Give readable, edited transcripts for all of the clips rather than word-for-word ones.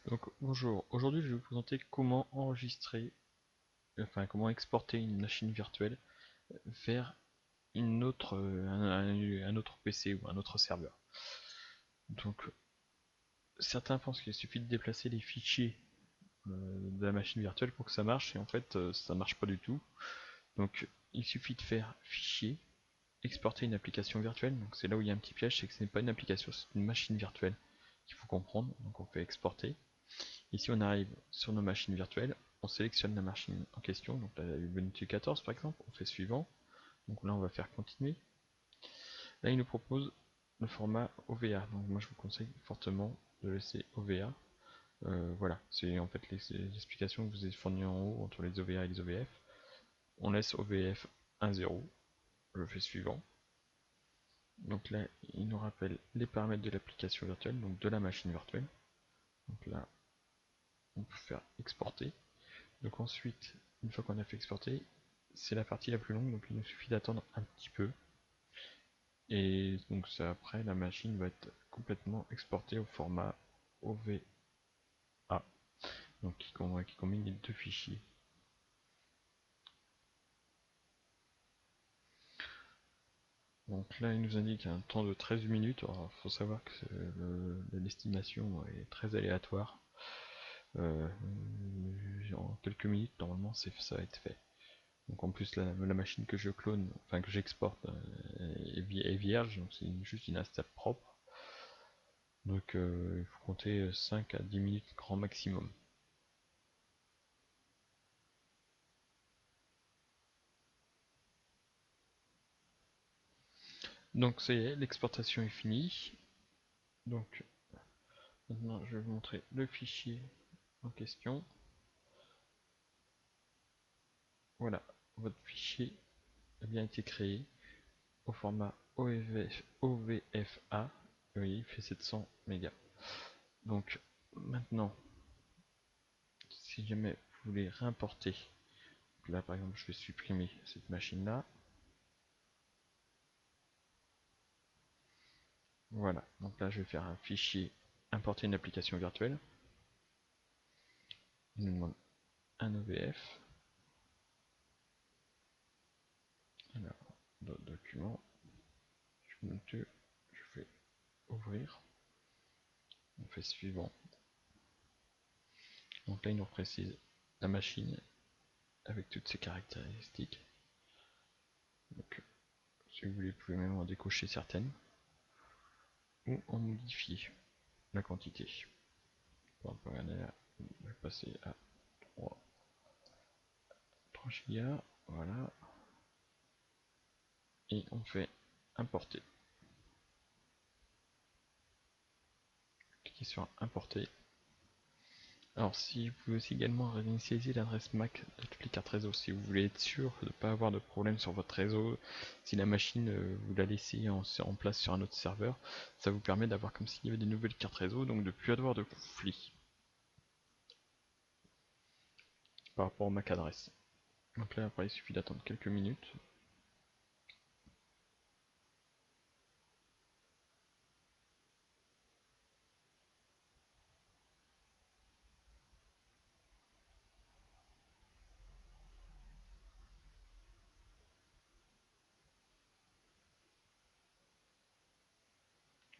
Donc bonjour, aujourd'hui je vais vous présenter comment enregistrer, enfin comment exporter une machine virtuelle vers une autre, un autre PC ou un autre serveur. Donc certains pensent qu'il suffit de déplacer les fichiers de la machine virtuelle pour que ça marche, et en fait ça marche pas du tout. Donc il suffit de faire fichier, exporter une application virtuelle. Donc c'est là où il y a un petit piège, c'est que ce n'est pas une application, c'est une machine virtuelle qu'il faut comprendre. Donc on fait exporter. Ici on arrive sur nos machines virtuelles, on sélectionne la machine en question, donc la Ubuntu 14 par exemple, on fait suivant, donc là on va faire continuer. Là il nous propose le format OVA, donc moi je vous conseille fortement de laisser OVA. Voilà, c'est en fait les explications que vous avez fournies en haut entre les OVA et les OVF. On laisse OVF 1.0, je fais suivant. Donc là il nous rappelle les paramètres de l'application virtuelle, donc de la machine virtuelle. Donc là on peut faire exporter. Donc ensuite, une fois qu'on a fait exporter, c'est la partie la plus longue, donc il nous suffit d'attendre un petit peu. Et donc ça, après, la machine va être complètement exportée au format OVA, donc qui combine les deux fichiers. Donc là, il nous indique un temps de 13 minutes. Alors, il faut savoir que l'estimation est très aléatoire. Euh, en quelques minutes, normalement, ça va être fait. Donc en plus, la machine que je clone, enfin que j'exporte, est vierge, donc c'est juste une install propre. Donc il faut compter 5 à 10 minutes grand maximum. Donc ça y est, l'exportation est finie. Donc maintenant je vais vous montrer le fichier en question. Voilà, votre fichier a bien été créé au format OVFA. Vous voyez, il fait 700 mégas. Donc maintenant, si jamais vous voulez réimporter, là par exemple je vais supprimer cette machine là. Voilà, donc là je vais faire un fichier importer une application virtuelle. Il nous demande un OVF. Alors, document, je fais ouvrir, on fait suivant. Donc là il nous précise la machine avec toutes ses caractéristiques. Donc si vous voulez, vous pouvez même en décocher certaines ou en modifier la quantité. On peut regarder là, on va passer à 3 Go, voilà, et on fait importer. Cliquez sur importer. Alors si vous pouvez aussi également réinitialiser l'adresse MAC de toutes les cartes réseau si vous voulez être sûr de ne pas avoir de problème sur votre réseau, si la machine vous la laissez en place sur un autre serveur, ça vous permet d'avoir comme s'il y avait des nouvelles cartes réseau, donc de ne plus avoir de conflit par rapport au MAC adresse. Donc là après il suffit d'attendre quelques minutes.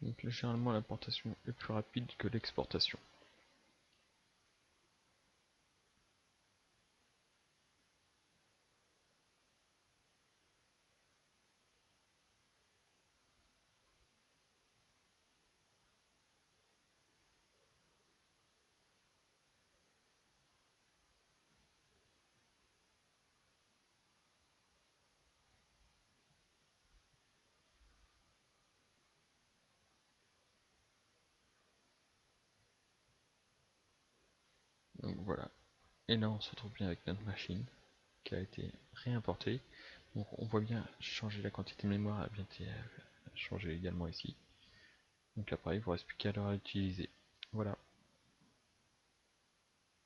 Donc là généralement l'importation est plus rapide que l'exportation. Donc voilà. Et là on se retrouve bien avec notre machine qui a été réimportée. Donc on voit bien changer la quantité de mémoire a bien été changée également ici. Donc après il ne vous reste plus qu'à l'utiliser. Voilà.